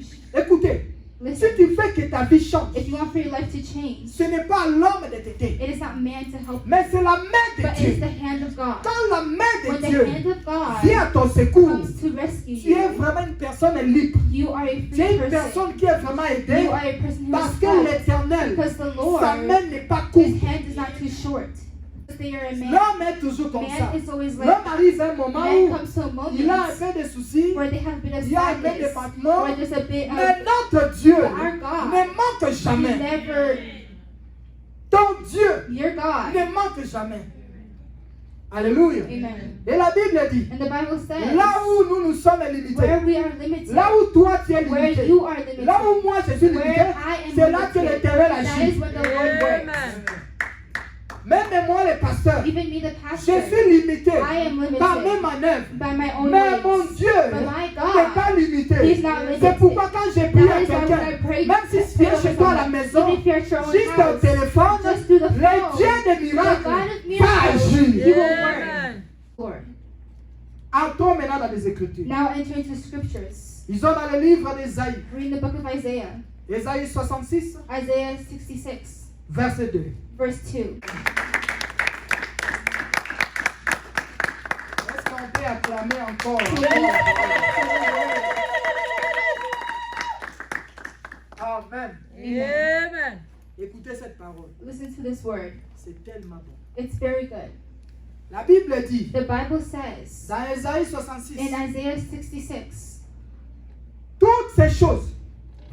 change, Écoutez, si listen, tu veux que ta vie change, if you want for your life to change, ce n'est pas l'homme de t'aider, it is not man to help you, mais c'est la main but de it is Dieu. the hand of God. Quand la main When de the Dieu hand of God vient à ton secours, comes to rescue tu es you, vraiment une personne libre. you are a Tu es free une person. personne qui est vraiment aidée You are a person who parce is que helped l'Éternel, because the Lord, sa main n'est pas courte. his hand is not too short. Because they are a man. L'homme est toujours comme ça. Man is always like L'homme arrive à un moment man où comes to a il a un moment peu de soucis, where they have a bit of il y a un peu de sadness, battements, where there's a bit mais of notre Dieu our God. ne manque He jamais. never, Ton Dieu your God. ne manque jamais. Alléluia. Amen. Et la Bible dit, And the Bible says, là où nous sommes limités, where we are limited, là où toi tu es where limité, you are limited, là où moi je suis limité, where I am c'est là que limited, l'Éternel that agit. is when the Lord works. Même moi, le pasteur, Even me, the je pastor, suis limité I am par mes limited manœuvres. by my own Mais mon ways. Dieu But my n'est God, pas limité. He's not limited. C'est pourquoi quand j'ai prié That à is why when I quelqu'un, pray, même si tu viens chez toi à la maison, even if you're at your own juste au house, téléphone, just through the le phone, Dieu des the miracles God of va miracles, He agir. will work. Lord. Entrons maintenant dans les Écritures. Now enter into the scriptures. Ils sont dans le livre d'Ésaïe. Read the book of Isaiah. Ésaïe 66, Isaiah 66, verset 2. verse 2. Est-ce qu'on peut acclamer encore? Amen. Amen. Écoutez cette parole. Listen to this word. C'est tellement bon. It's very good. La Bible dit, The Bible says dans Ésaïe 66, in Isaiah 66, toutes ces choses,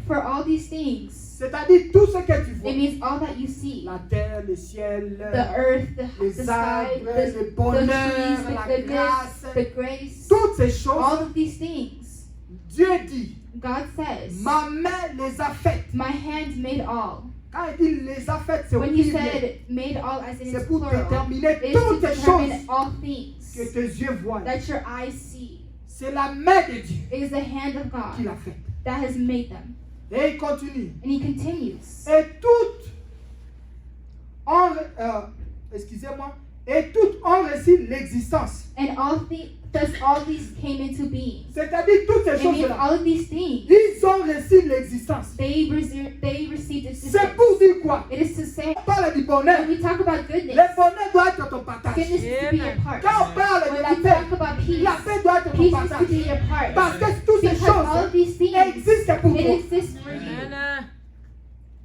for all these things, c'est-à-dire tout ce que tu vois, it means all that you see, la terre, le ciel, the earth, the les sky, arbres, the le bonheur, trees, la the goodness, grâce, the grace, toutes ces all choses, of these things, Dieu dit, God says, ma main les a faites. my hands made all. Quand il dit les a faites, c'est au When he pluriel. said made all as in C'est its pour plural, déterminer it is to toutes ces determine choses all que things tes yeux voient. that your eyes see. C'est la main de Dieu It is the hand of qui God l'a faite. that has made them. Et il continue. And he continues. Et toutes ont, excusez-moi, et toutes ont reçu l'existence. And thus all these came into being. C'est-à-dire toutes ces It means choses-là, all of these things, ils ont reçu l'existence. they received C'est existence. pour dire quoi? It is to say, On parle du bonheur. when we talk about goodness, Le bonheur doit être ton partage. goodness is to be your part. Quand on parle When de la we paix, talk about peace, la paix doit être ton peace is to partage. be your part. Parce que toutes ces Because all of choses these things, existent pour it toi. exists for you. Amen.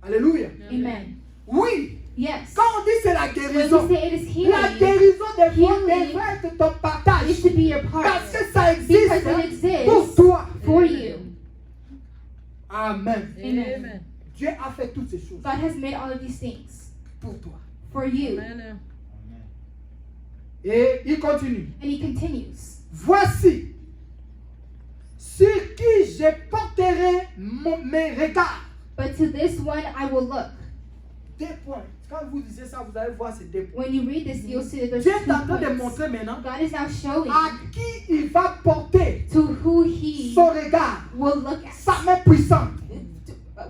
Alléluia. Amen. Oui. Yes. Quand on dit c'est la When guérison, we say it is la healing, guérison des fois Healing devrait être ton partage. is to be your part. Parce que ça Because it existe pour exists toi. for you. Amen. Amen. Dieu a fait toutes ces choses God has made all of these things pour toi. for you. Amen. Et il continue. And he continues. Voici sur qui je porterai mes regards. But to this one I will look. 2 points. Quand vous lisez ça, vous allez voir ces 2 points. When you read this, you'll see that there's Dieu 2 est en train de points. montrer maintenant God is now showing à qui il va porter to who he son regard, will look sa at main puissante.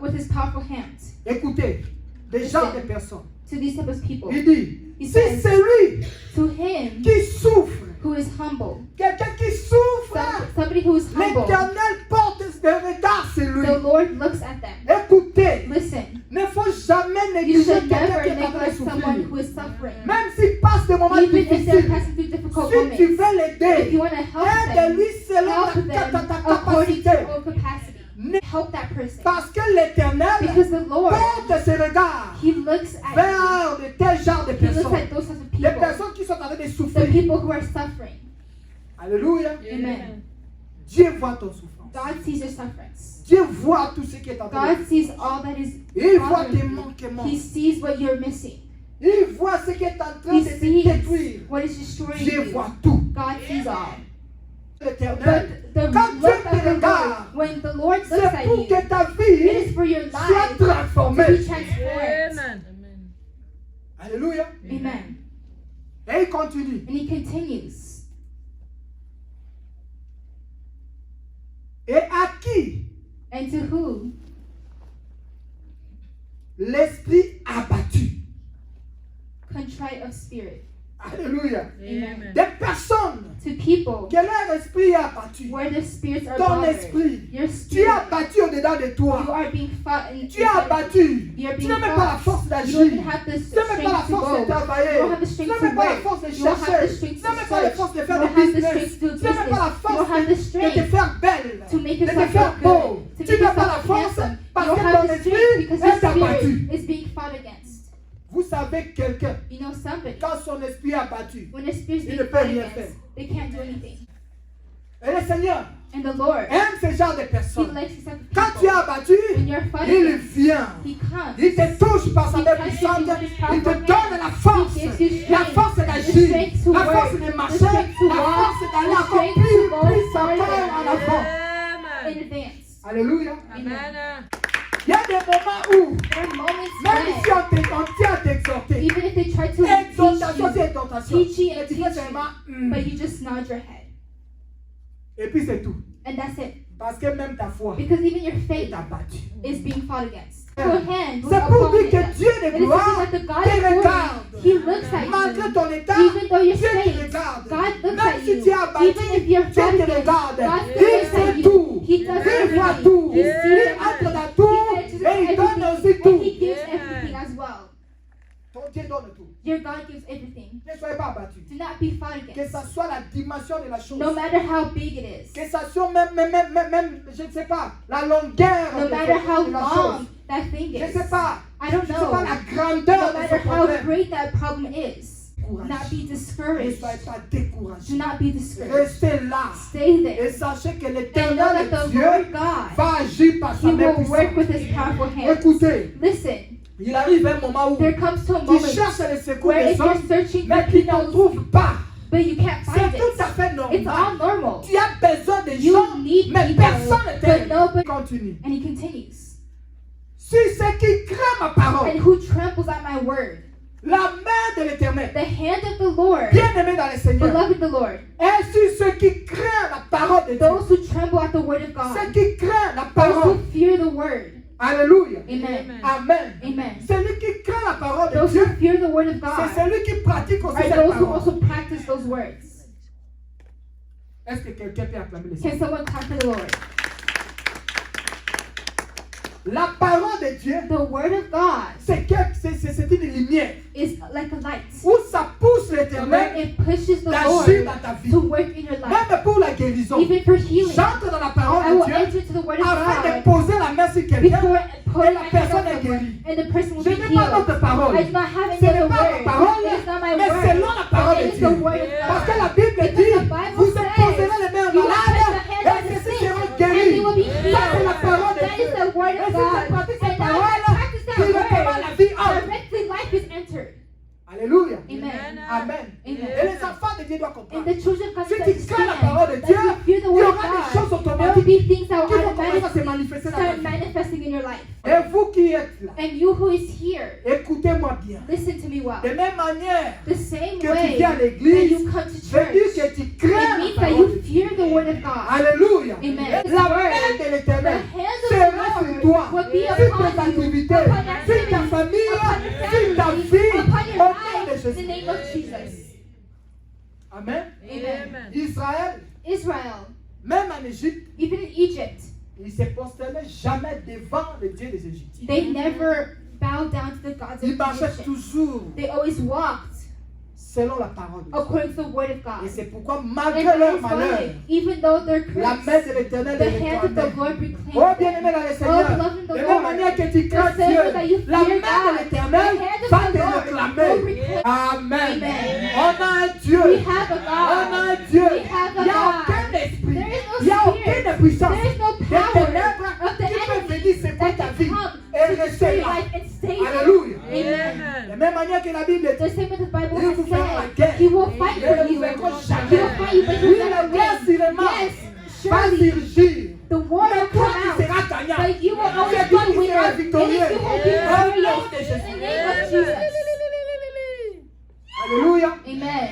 with his powerful hands. Écoutez, des gens, des personnes. To these type of people. Il dit, He si says, c'est lui to him qui souffre, who is humble, quelqu'un qui souffre, somebody who is humble, l'Éternel porte des regards sur lui. the Lord looks at them. Écoutez, Listen, ne faut jamais you négliger should quelqu'un never qui est en train de neglect someone souffrir. who is suffering. Même s'il passe des moments Even if they're difficiles, passing through difficult si tu moments, veux if you l'aider, want to help them, aide-lui selon help them ta according to capacité. your own capacity. Help that person. Parce que l'Éternel Because the Lord, porte ses regards He looks at vers de tels genres de He looks personnes. at those types of Les people. personnes qui sont en train de The souffrir. people who are suffering. Alléluia. Amen. Dieu voit ton souffrance. God sees your sufferings. Dieu voit tout ce qui est en train de God sees all that is Il voit bothering tes you. manquements. He sees what you're missing. Il voit ce qui est en train He de te sees détruire. what is destroying Dieu you. voit tout. God sees all. L'Éternel, But the quand Dieu look te of the regarde, Lord, when the Lord looks c'est at pour you, que ta it vie is for your soit life to transformée. be transformed. Amen. Alléluia. Amen. Et il continue. And he continues. Et à qui And to who l'esprit abattu. contrite of spirit. Alléluia. Alléluia. Amen. Des personnes To people que leur esprit est abattu. where the spirits are Ton bothered. esprit. Your Tu es spirit, abattu au-dedans de you toi. are being fought in Tu es abattu. You're Tu being n'as même pas la fought. force You d'agir. don't even have the Tu n'as même pas la strength to force de go. travailler. You don't have the Tu strength n'as to même pas la work. force de You don't have the chercher. strength Tu to n'as même pas la search. force de You faire don't du have the business. strength to do Tu n'as même pas la business. You force don't have the de te strength faire belle. to make De te yourself faire look beau. good. To Tu make n'as pas la yourself force handsome. parce You don't que have ton the esprit strength because est your abattu. spirit is being fought against. Vous savez quelqu'un, You know somebody, quand son esprit est abattu, when the spirit is il ne being peut fought rien against, faire. they can't do anything. Et le Seigneur And the Lord, aime ce genre de He personnes. likes these type of Quand tu es people. abattu, When you're fought il against, vient. He comes. Il te touche par sa He main touches puissante. you with His Il te powerful donne hand. la force. He gives you La strength, force the d'agir. strength to La work, force de the marcher. strength to La walk, force d'aller the encore strength plus, to go plus farther. encore en avant. In advance. Alléluia. Amen. Il y a des moments où, There are moments même si when, on tient à t'exhorter, even if they try to exhortation, teach c'est you, exhortation. teach you Mais and tu teach fais you, seulement, but you just nod your head. Et puis c'est tout. And that's it. Parce que même ta foi Because even your faith est abattue. is being fought against. Your hand was C'est pour upon dire it. que Dieu de And it's gloire that the God te of glory, regarde. He looks at Malgré you. ton état, Even though you're Dieu te saints, regarde. God looks Même at si you. tu es abattu, Even if you're Dieu te fought against, regarde. God Il looks fait at you. tout. He does Il voit everything. tout. He Il sees entre everything. dans tout He enters et il donne everything. aussi And tout. He gives everything as well. Ton Dieu donne tout. Your God gives everything. Ne soyez pas abattu. Do not be fought Que against. ça soit la dimension de la chose. No matter how big it is. Que ça soit même, je ne sais pas, la longueur No de matter how de la long chose. that thing Je ne is. sais pas. I don't Je ne sais know. pas la grandeur No de matter ce how problème. great that problem is. Courage. Not be Ne discouraged. soyez pas découragé. Do not be discouraged. Restez là. Stay there. Et sachez que And know l'éternel that the Dieu Lord God, va agir par sa He main will work puissante. with His powerful hands. Écoutez, Listen, il arrive un moment où there comes to a tu moment cherches le secours where des if you're hommes, searching mais for tu n'en people, trouves pas. but you can't C'est find tout à it. fait It's all normal. normal. Tu as besoin de You gens, need mais people, personne ne but t'aime. nobody. Continue. And He continues. Si ceux qui craignent ma parole, And who tramples at my word? la main de l'éternel, The hand of the Lord, bien-aimé dans le Seigneur, beloved the Lord. et sur ceux qui craignent la parole de Dieu, Those who tremble at the word of God. ceux qui craignent la Those parole. who fear the word. Alléluia. Amen. Amen. Amen. Celui qui craint la parole de Those Dieu, who fear the word of c'est God celui qui pratique aussi are cette those who parole. also practice those words. Est-ce que quelqu'un peut acclamer le Can Seigneur? someone clap for the Lord? La parole de Dieu, The word of God c'est une lumière is like a light. où ça pousse Where l'éternel it pushes the d'agir Lord dans ta vie. to work in your life. Même pour la guérison. Even for healing. J'entre dans la parole I de will Dieu enter to the word of afin de God poser la main sur quelqu'un. before Et putting la my hand personne on est someone, guérie. and the person will Je be n'ai pas healed. d'autre parole. I do not have Ce any n'est other pas ma word. parole, It is not my mais word. selon la parole But de it is Dieu. the word of Parce que God. la Bible Because dit, the Bible vous says, imposerez les mains you will malades place the hands et on the ceux-ci sick, seront and guéris. they will be Ça, c'est la healed. parole de That is Dieu. the word Et of si tu God. pratiques cette And now parole, I practice that directement la vie word. entre. Directly life is entered. Alléluia. Amen. Amen. Amen. Et les enfants de Dieu doivent And comprendre. the children come Si to tu crains la parole de understand Dieu, that if you fear the il y word of aura des choses God, there will automatiques be things that qui will vont commencer à se automatically manifester dans ta start vie. manifesting in your life. Et vous qui êtes là, And you who is here, écoutez-moi bien. listen to me well. De même manière The same que tu way viens à that l'église, you come to veut church, dire que tu it crains la means that parole de you Dieu. fear the word of God. Alléluia. Amen. La main de The l'éternel hand of sera the sur Lord toi, will be sur tes upon you, activités, upon sur ta activities, famille, upon your sur ta family, vie, upon au your nom life, de in the Jésus. name of Jesus. Amen. Amen. Israël, Israel, même en Égypte, even in Egypt, il ne se prosternait jamais devant le Dieu des Égyptiens. they never bowed down to the gods of Il marchait Egypt. toujours They always walked selon la parole de Dieu. according to the word of God. Et c'est pourquoi, And malgré that leur is malheur, why, even though they're la main cursed, de l'éternel the est hand of the étendue. Lord Oh, reclaimed bien-aimé them. dans le Seigneur, beloved in the de Lord, même manière que tu crains the same way that you Dieu, la fear main de God, l'éternel the hand of va the te Lord réclamer. will reclaim. Amen. Amen. On a un Dieu. We have a On God. a un Dieu. We have a Il n'y a God. aucun esprit. There is no Il n'y a spirit. aucune puissance There is no des power ténèbres of the qui peut enemy venir secouer that ta can vie come et to rester destroy là. life and stay there. Alléluia. Amen. De la même manière que la Bible The dit, same way the Bible Il has vous fera la said, guerre. He will fight Mais for ne you. vous verrez He jamais. will fight you, but Oui, you la never guerre win. sûrement Yes, va surely surgir. the war Mais will toi, come tu out, seras gagnant. but you will C'est always toi be qui the seras winner. And victorieux. you will be Au nom de victorious. Jésus. In the name of Jesus. Alléluia. Amen.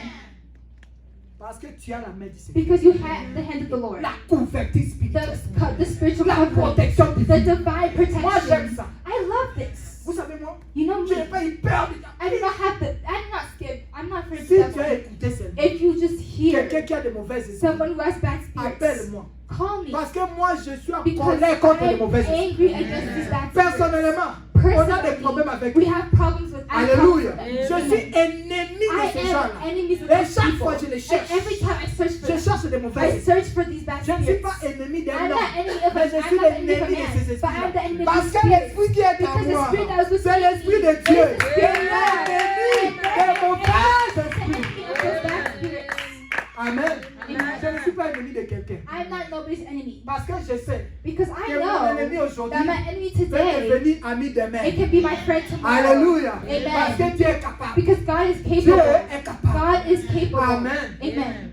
Parce que tu as la main du Seigneur. Because you have the hand of the Lord. La couverture spirituelle. The spiritual La covering. protection The divine. divine Moi, j'aime protection. ça. I love this. Vous savez, moi, You know je me. n'ai pas eu peur. I do not have the. I'm not scared. I'm I'm not afraid of Si the tu as devil. écouté seulement If you just hear quelqu'un qui a de mauvaises esprits, someone who has bad spirits, appelle-moi. call me. Parce que moi, je suis en Because colère contre les I'm mauvaises esprits. angry against these bad spirits. Personnellement, on a des problèmes Personally, avec we eux. have problems with Alléluia. alcohol. Je suis ennemi de I ces am gens-là. enemies of Et these chaque people. fois, je les cherche. And every time I search for Je them, cherche des I mauvaises esprits. search for these bad Je ne suis spirits. pas ennemi d'un I'm homme, not enemy of mais a, je I'm suis not enemy of a l'ennemi de ces man, but I'm the esprits. enemy of Parce these que spirits. l'esprit qui est en Because the moi, spirit that was within c'est l'esprit de me Dieu. is the spirit Et of God. l'ennemi des mauvais The esprits. enemy of those bad spirits. Amen. Amen. Je ne suis pas ennemi de quelqu'un. I'm not nobody's enemy. Parce que je sais Because I que mon ennemi know aujourd'hui that my enemy peut today, devenir ami demain. it can be my friend tomorrow. Alléluia. Amen. Parce que Dieu est capable. Because God is Dieu capable. est capable. God is capable. Amen. Amen.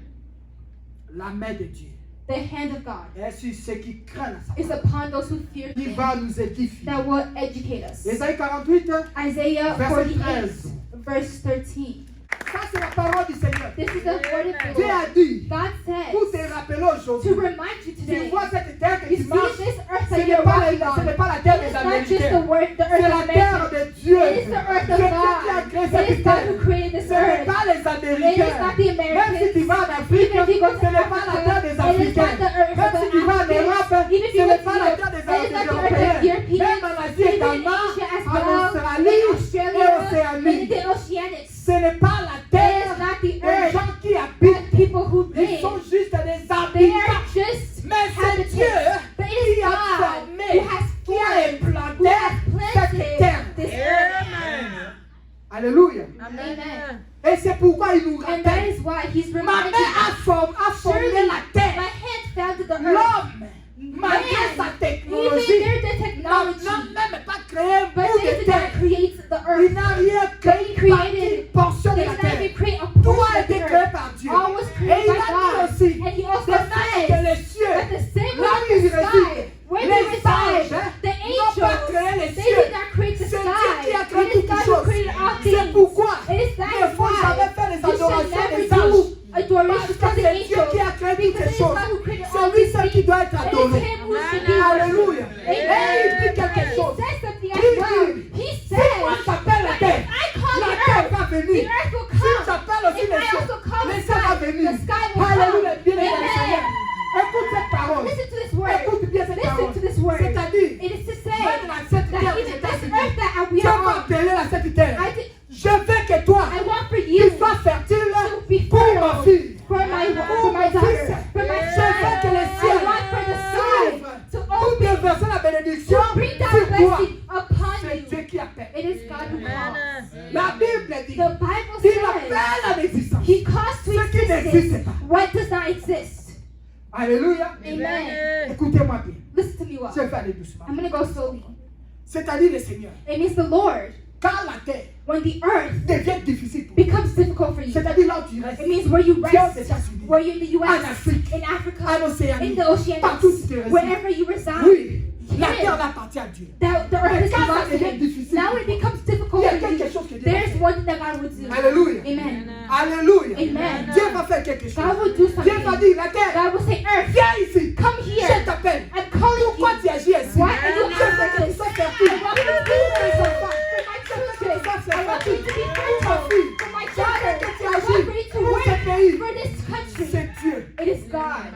La main de Dieu The hand of God est sur ceux qui craignent sa is parole, upon those who fear qui Him, va nous édifier. that will educate us. Ésaïe 48, Isaiah verset 48, 13. verse 13. Ça c'est la parole du Seigneur. This is the word of the Dieu Lord. a dit, God pour says te rappeler to aujourd'hui, remind you tu today, vois cette terre que you tu see marches, this earth ce that n'est you're pas, walking ce n'est on. pas la terre des It's not just the Américains. word, the C'est earth la of terre America. de Dieu. It is the earth of C'est Dieu qui a God. créé It cette is God terre. who created this Ce n'est earth. pas les It is Américains. not the Même si tu Americans. vas en Afrique, Even if you go to ce n'est pas la terre des Africa, it is Africains. not the earth Même of si the tu vas en Europe, Africans. Even if ce you go n'est to pas la Europe, terre des it is not the earth of Européens. Europeans. Même en Asie Even in également, Asia as en well, Australie in et Australia, and in Océanie. the Oceanics. Ce n'est pas la It terre is not the des earth gens qui of habitent. people who Ils live. sont juste des They habitants. are just Mais c'est Dieu inhabitants. But it is qui a God formé, who has qui a formed, who implanté has cette terre. planted this earth. Alléluia. Amen. Et c'est pourquoi il nous And that rappelle. is why He's Ma reminding main a us. formé Surely la terre. my hand founded the earth. L'homme, malgré sa Man, even technologie, their n'a technology, même pas créé un but bout they de did not terre. create the Il earth. n'a rien créé, They created- une portion de They la did not terre. even create a Tout portion a of été the créé earth. par Dieu. All was Et created il by a dit God. aussi, And He also de même que says les cieux, that the same là way où ils the sky, résident, where les they reside, anges, the n'ont pas angels, créé les they cieux. did not create the C'est sky. Dieu qui a créé It is toutes God who choses. created all C'est things. pourquoi It is il that ne is faut jamais why faire les you should adorations never des anges. do adoration Parce to que the c'est Dieu qui a angels. créé toutes Because ces it is choses. God who created C'est all lui these seul qui things. doit être It is adoré. Him who should be Alléluia. worshipped. Et il dit quelque And He chose. says something as Il well. dit, He si moi says, j'appelle la terre, I call la the terre earth, va the venir. earth will Si come. j'appelle aussi If les I cieux, also call les the cieux vont sky, venir. the sky will Alléluia, come. bien aimé le Seigneur. Amen. Écoute cette parole. Listen to this word. Écoute bien cette Listen parole. to this word. C'est-à-dire, It is to say même dans cette terre that où even j'étais this assis, earth that we Dieu are va on, appeler la cette terre. I did- Je veux que toi, I want for tu you sois fertile to be pour ma fertile fille. for my Pour daughter, fils. for my Je veux que son. les I cieux want for the sky to pour open, déverser la bénédiction to bring down sur toi. blessing upon C'est Dieu you. qui appelle. It is God who calls. La Bible dit, The Bible il says appelle à l'existence. He calls to Ce qui n'existe existence pas. what does not exist. Alléluia. Amen. Écoutez-moi bien. Listen to me well. Je vais aller doucement. I'm going to go slowly. C'est-à-dire le Seigneur. It means the Lord, Quand la terre when the earth devient difficile pour toi, becomes difficult for you, c'est-à-dire là où tu restes, it means where you aux rest, États-Unis, where you're in the en U.S., Afrique, in Africa, en Océanie, in the partout où tu te Oceanics, résides. wherever you reside. Oui, la Yes. terre appartient à Dieu. The earth is Quand ça belongs to devient Him. difficile, Now it becomes difficult il y a for quelque you. chose que Dieu va There's faire. one thing that God would do. Alléluia. Amen. Alléluia. Amen. Dieu va faire quelque chose. God will do Dieu va something. dire, la terre, God will say, Earth, viens ici. come Je here. t'appelle. I'm calling Pourquoi you. tu agis ainsi? Why are you Je veux que tu acting sois like fertile. I want you to Pour be tes fertile enfants. for my Je veux que tu children. sois I want you to be fertile. fertile Pour ta fille. for my Je veux daughter. que tu I want agis for you to pour ce work pays. for this country. C'est Dieu. It is God.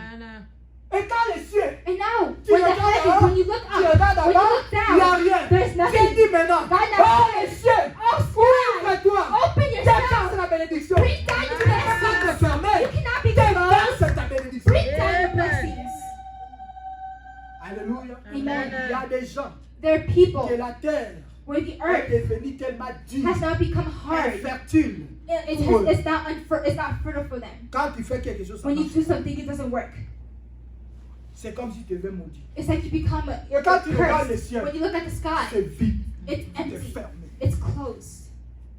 Et quand les cieux, And now, tu when the regardes heavens, en haut, when you look tu up, regardes en when you bas, look il n'y a down, rien. there's Dieu nothing. dit maintenant, God now oh says, les cieux, oh sky, ouvre-toi. open yourself. Déverse la bénédiction. Bring down Tu your ne peux pas te blessings. fermer. You cannot be closed. Déverse ta bénédiction. Bring down your blessings. Alléluia. Amen. Il y a des gens There are people que la terre where the est earth devenue tellement dure, has now become hard. infertile. It's not fertile for them. Quand tu fais quelque chose, ça When you marche. do something, it doesn't work. C'est comme si tu devais maudire. It's like you become Et quand tu regardes le cursed. ciel, When you look at the sky, c'est vide. it's Tout est empty. fermé. It's closed.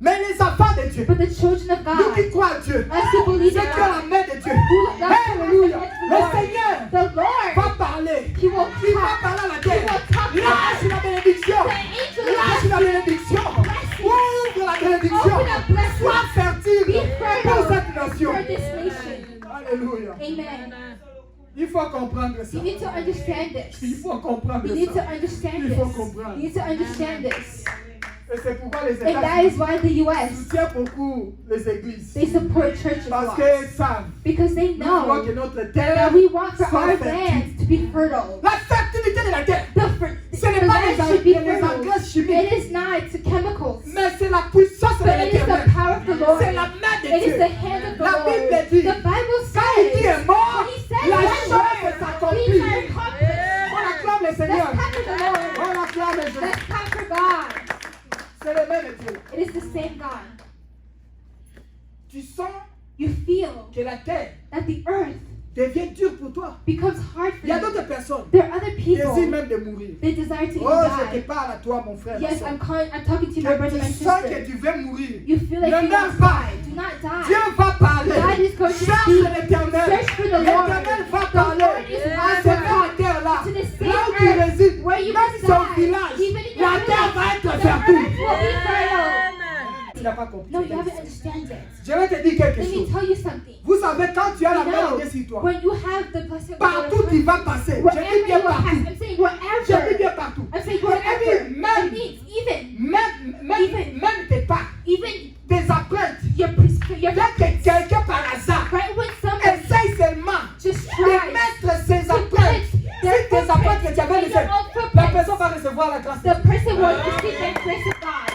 Mais les enfants de Dieu, But the children of nous qui God, croient à Dieu, us who believe ceux in qui ont la God, main de Dieu, who love Alléluia. the Le Lord, Seigneur the Lord, va parler. He will Il va talk. parler à la He terre. will talk to Lâche us. la bénédiction. The angel Lâche of la bénédiction. Ouvre la bénédiction. Open up blessings. Sois fertile Be pour fertile cette nation. for this nation. Alléluia. Amen. Il faut comprendre ça. You need to understand Il this. faut comprendre You need to ça. understand Il this. faut comprendre. You need to understand this. Et c'est pourquoi les And that is États-Unis why the U.S. soutiennent beaucoup les églises. they support churches Parce laws. qu'ils savent, Because they nous voulons que know notre that terre we want for soit our fertile. lands to be fertile. La fertilité de la terre, The ce n'est the pas land should be les fertile. engrais chimiques, It is not chemicals, mais c'est la puissance de but it is the l'éternel. power of the Lord. C'est la main de It is Dieu. the hand of the La Lord. Bible dit, The Bible quand il dit says, est mort, when he says la that chose word, s'accomplit. things are accomplished. On acclame le Let's Seigneur. clap for the Lord. On acclame Jésus. Let's clap for God. C'est le même Dieu. It is the same God. Tu sens You feel que la terre that the earth devient dure pour toi. becomes hard for Il y a you. d'autres personnes There are other qui désirent people, même de mourir. they desire to Oh, je even te die. parle à toi, mon frère. ma Yes, soeur. I'm talking to you, my brother, my Tu sens que sister. tu veux mourir. You feel like Ne you meurs want to pas. die. Do not Dieu die. va parler. God is going to Cherche speak. l'éternel. Search for the Lord. L'éternel va The parler. Lord is À one cette God. terre-là, To the same là où tu earth résides, where you même son reside, village, even in your la terre va village, être the fertile. earth will be fertile. Tu n'as pas compris. No, you haven't understand it. Je vais te dire quelque Let me chose. tell you something. Vous savez, quand tu as la You main know, de Dieu sur toi, when you have the blessing of partout God tu upon vas you, passer. Je wherever dis bien you will pass, partout. I'm saying Je dis wherever. bien partout. I'm saying Et wherever. puis, même, It means even même tes pas, even tes apprêtes, your dès que quelqu'un par hasard right when somebody essaye seulement just de tries mettre ses to apprêtes, put si their tes apprêtes que tu avais in your laissées, own la footprints, personne va recevoir la grâce. the person will receive the grace of God.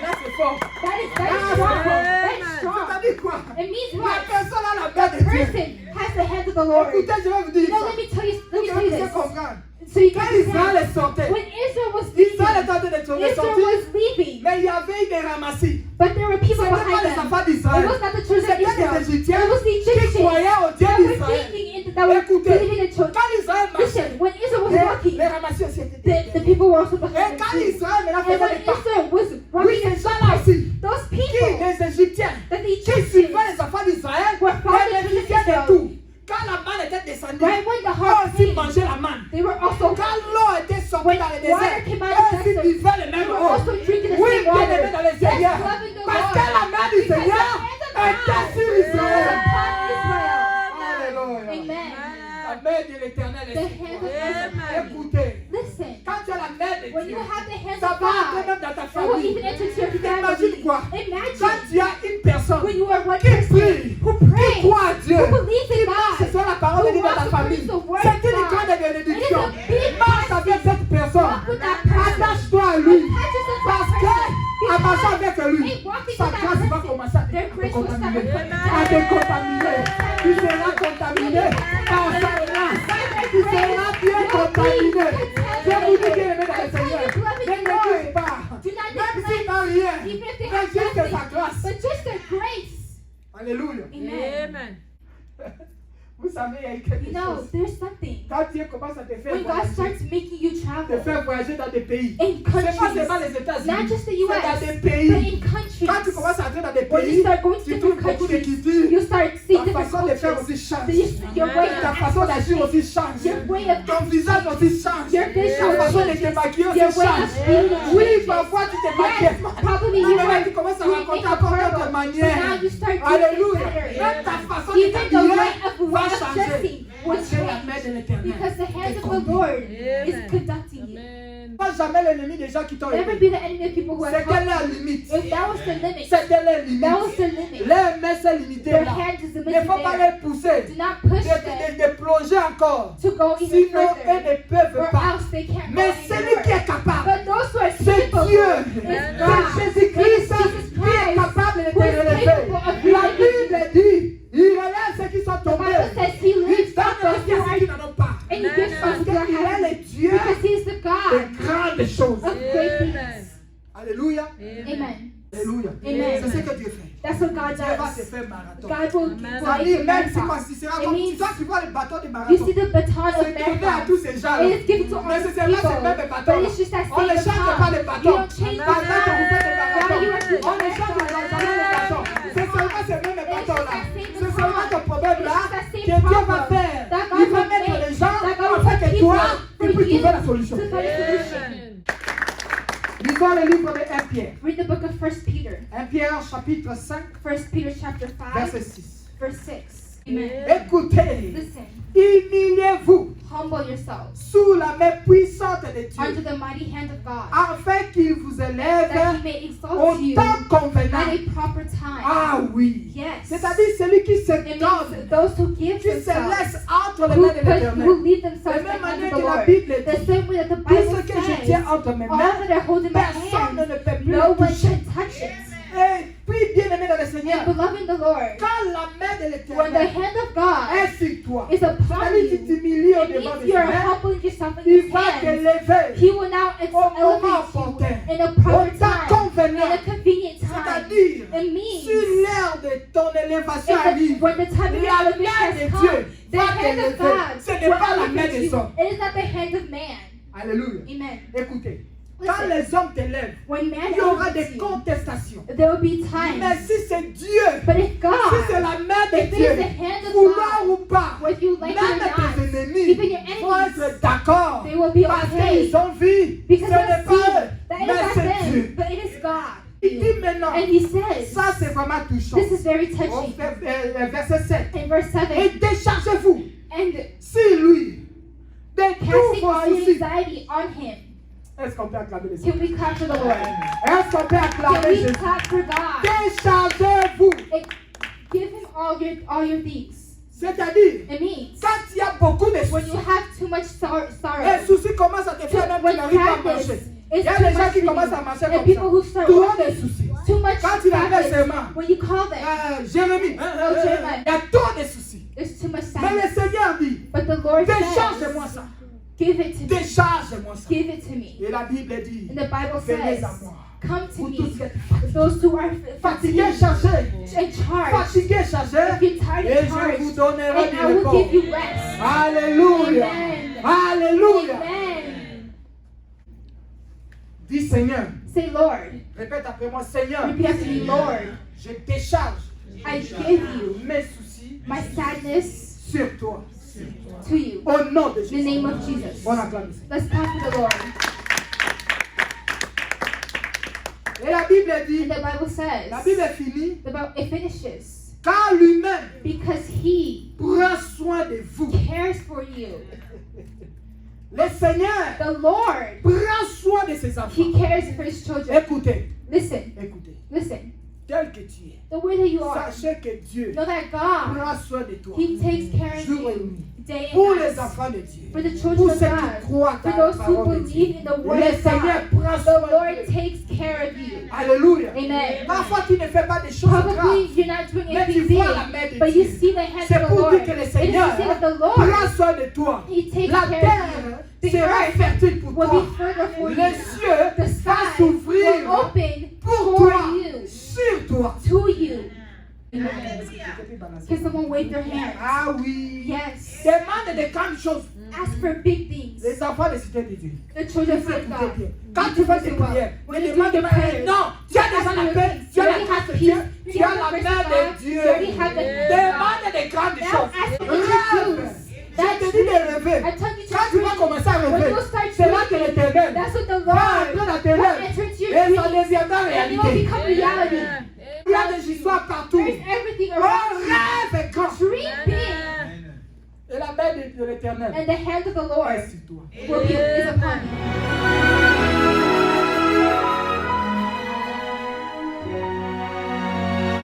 Là, c'est fort. That is strong. That's strong. C'est-à-dire quoi? It means La what? personne a la The main de Dieu. person has the hand of the Lord. Écoutez, je vais vous dire No, ça. let me tell you Pour que vous puissiez this. comprendre. So you Quand can Israël understand. est sorti, When Israel was Israël est leaving, en train de Israel sortir, was leaving, mais il y avait des ramassis. but there were Ce people n'était pas behind les them. enfants It d'Israël. was not the children of C'était Israel. des Égyptiens It was the qui Egyptians croyaient au Dieu that were d'Israël. thinking that were Écoutez, believing in children. quand Israël marchait, Listen, when Israel was walking, les ramassis aussi étaient des the people were also Et behind quand them. Israël maintenant And faisait when des pas, Israel was oui, walking ces in gens-là aussi, those qui, people les Égyptiens, that the qui Egyptians, suivaient les enfants d'Israël, were following les the Égyptiens Israel. de tout. Quand la manne était descendue, right when the eux heart aussi came, mangeaient la manne. they were also Quand l'eau était sortie When dans le water désert, came out eux of the aussi desert, buvaient le they même were eau. also drinking the Oui, same bien water. aimé dans le Yes, Seigneur. loving the Parce Lord. que la main du Because the Seigneur hand of était God sur was Israël. upon Israel. Alléluia. Amen. La main de l'Éternel The est sur hand toi. of God. Écoutez, Listen, quand tu as la main de when Dieu, you have the hand ça of va entrer God, même dans ta it will famille. even enter to your Imagine family. quoi? Quand Imagine tu as une personne when you are one qui person prie, who qui prays, croit à Dieu, who believes in ce God, soit la parole de Dieu dans ta who famille. wants to preach the word C'est of une God. grande bénédiction. It is a big Marche avec cette personne. walk with that person. Attache-toi à lui. Attach yourself to Parce that que, person. en marchant avec lui, Hey, walking sa with that grâce va person, commencer à te their grace will start contaminer. to À te contaminer. Tu seras contaminé par sa grâce. Tu seras bien contaminé. Je vous dis bien aimé dans le Seigneur. Ne néglige pas. Do not Même neglect, s'il n'a rien, even if they mais have juste nothing, sa grâce. but just their grace. Alléluia. Amen. Vous savez, il y a quelque You know, chose. there's something. Quand Dieu commence à te faire When God voyager, starts making you te travel faire voyager dans des pays, in c'est pas countries, seulement les not États-Unis, just the c'est dans US, des but pays. in countries, Quand tu commences à entrer dans des when you pays, start going to tu different trouves beaucoup de countries, cultures. you start seeing Ta different façon de faire cultures. aussi change. Your way Ta of façon d'agir aussi change. your way of Ton visage aussi change. Your visual Ta façon de te changes. maquiller Your aussi way change. of being Oui, changes. parfois tu te maquilles. Yes, probably you Mais là, were tu commences à doing rencontrer makeup encore d'autres horrible. So manières. now you start doing it Alléluia. better. Même ta façon de Even the t'habiller way of va dressing changer. will Parce que la change. main de l'Éternel Because the hand te of the conduit. Lord is conducting you. Pas jamais l'ennemi des gens qui t'ont Never aidé. be the enemy of people who have C'était helped leur you. limite. If that was the limit, C'était leur that was limite. the limit. Leur main s'est limitée Their là. hand is Il ne limited faut pas there. les pousser. Do not push them De plonger encore. to go even Sinon, eux further. ne peuvent Or pas. else they can't go Mais celui qui anymore. est capable, But those who are c'est capable Dieu. is C'est God. Jésus-Christ qui est capable de te relever. La Bible dit, il relève ceux qui sont The tombés. Bible says he Il lifts donne up those aussi who à ceux are qui n'en ont pas. and he gives Parce us who are qu'il est le happy. Dieu Because he is the de God grandes choses. of great things. Alléluia. Amen. Alléluia. Amen. C'est ce que Dieu fait. That's what God Dieu va te does. faire marathon. God will Famille, make même a si marathon. quand tu seras It comme means tu vois le bâton de you marathon. see the baton of C'est donné à marathon. tous ces gens. It is given to all Mais these c'est seulement people. ce même But bâton. it's just that On ne same change pas le baton. bâton. You don't change the Pendant que vous faites le While marathon, you are doing on ne the change marathon. jamais le bâton. C'est seulement ce même bâton-là. same C'est seulement ton problème-là It's que the same Dieu va problem faire. that God Il va will mettre make. les gens That God will afin put que people toi, for tu puisses you trouver la solution. to find a solution. Lisons le livre de 1 Pierre. Read the book of 1 Peter. 1 Pierre chapitre 5, 1 Peter chapter 5, verset 6. verse 6. Amen. Écoutez, Listen. humiliez-vous humble yourselves sous la main puissante de under Dieu, the mighty hand of God, afin qu'il vous élève that He may exalt au you temps at convenable. a proper time. Ah oui. Yes. C'est-à-dire celui qui se It means donne, those who give qui se themselves, laisse entre les mains de who l'Éternel. leave themselves De même in the hand manière of the que la Lord. Bible The dit, same way that the tout Bible ce que je says, tiens entre mes all mains, that I hold in my personne ne hands, peut plus no le one toucher. can touch it. Et puis, bien-aimé dans le Seigneur, And beloved in the Lord, quand la main de when the l'Éternel hand of God est sur toi, is upon c'est-à-dire tu you, t'humilies au it devant means de you're sa main, humbling yourself in il His va te hands. lever He will now au moment elevate opportun, you in a proper au temps time, in a convenable. convenient time. C'est-à-dire, It means si l'heure de ton élévation arrive, when the time of your la main elevation de has come, Dieu the va hand te of lever. God Ce n'est will pas la main elevate des you. hommes. It is not the hand of man. Alléluia. Amen. Écoutez, quand Listen. les hommes t'élèvent, When man il y aura elevates des you, contestations. there will be Mais times. si c'est Dieu, But if si God, c'est la main de if it is Dieu, the hand of vouloir God, ou pas, whether you like it même or not, tes ennemis even your vont enemies, être d'accord they will be parce okay. qu'ils ont vu. Ce Because n'est they'll pas see eux, that it mais is not c'est them, Dieu. but it is God. Il dit maintenant, And He says, ça c'est vraiment touchant. this is very Au touching. verset 7. In verse 7, Et déchargez-vous and sur lui de tous casting vos all your soucis. anxiety on Him. Est-ce qu'on peut acclamer le Seigneur? Can we clap for the Lord? Est-ce qu'on peut Can acclamer we Jésus? clap for God? Déchargez-vous. And give Him all your things. C'est-à-dire, It means quand il y a beaucoup de when you soucis, have too much sorrow, les soucis commencent à te faire même when tu n'arrives pas à sadness marcher. is Il y a too des gens much qui for commencent you, à marcher and comme people ça. who start Trop de walking, soucis. too much Quand il appelle ses sadness, mains, when you call them, Jérémie, Jérémie. il y a trop de soucis. there's too much Mais le sadness. Seigneur dit, But the Lord décharge-moi says, ça. give it to me. Décharge-moi ça. Give it to me. Et la Bible dit, And the Bible venez says, à moi. come to Vous me, tous qui êtes those who are fatigués, fatigued chargés. and charged. Fatigués, If chargés. you're tired Et and je vous charged, donnerai and du I will repos. give you rest. Alléluia. Amen. Alléluia. Amen. Dis Seigneur. Say, Lord. Répète après moi, Seigneur. Repeat after me, Lord. Je décharge I give you mes soucis my sadness sur toi. to you. Au nom de In the Jésus. name of Jesus. On acclame ça. Let's clap for the Lord. Et la Bible dit, And the Bible says, la Bible finit, it finishes, car lui-même because He prend soin de vous. cares for you. Le Seigneur The Lord, prend soin de ses enfants. He cares for His children. Écoutez, Listen, écoutez, listen. tel que tu es, The way that you are, sachez que Dieu know that God, prend soin de toi. He takes care of Jour et you nuit. day Pour and les night. enfants de Dieu. For the Pour children of ceux qui God, croient for à la those who parole de Dieu. believe in the word Le of Seigneur God, prend the soin Lord de toi. takes care of you. Alléluia. Amen. Parfois tu ne fais pas des choses graves. Probably you're not doing Mais tu anything vois la main big, de but you Dieu. see the hand C'est of the pour Lord. dire que le It is Seigneur to say that the Lord, prend soin de toi. He takes La care of terre you. The sera earth fertile pour will toi. be fertile for Les you. cieux The vont sky s'ouvrir will open pour for toi, you, sur toi. to you. Amen. Can someone wave their hand? Ah oui. Yes. Demande de grandes choses. Ask for big things. Les enfants de cité de Dieu. The children Écoutez of God. bien. Quand tu fais tes prières, When ne you demande do your pas. prayers, Non, tu as déjà la paix, tu as la grâce de Dieu, tu as la main de Dieu. Demande de grandes Now choses. ask for Rêve. things. Je te dis de rêver. I told you to Quand tu vas dream. commencer à When rêver, you start c'est là que dreaming, l'Éternel that's what the va entrer Lord dans tes will rêves. enter into your Et ça dreams. deviendra And it will réalité. become reality. Il y a des histoires partout. There's everything Oh, around you. rêve grand. Dream big. Et la main de l'Éternel And the hand of the Lord est sur toi. is upon you.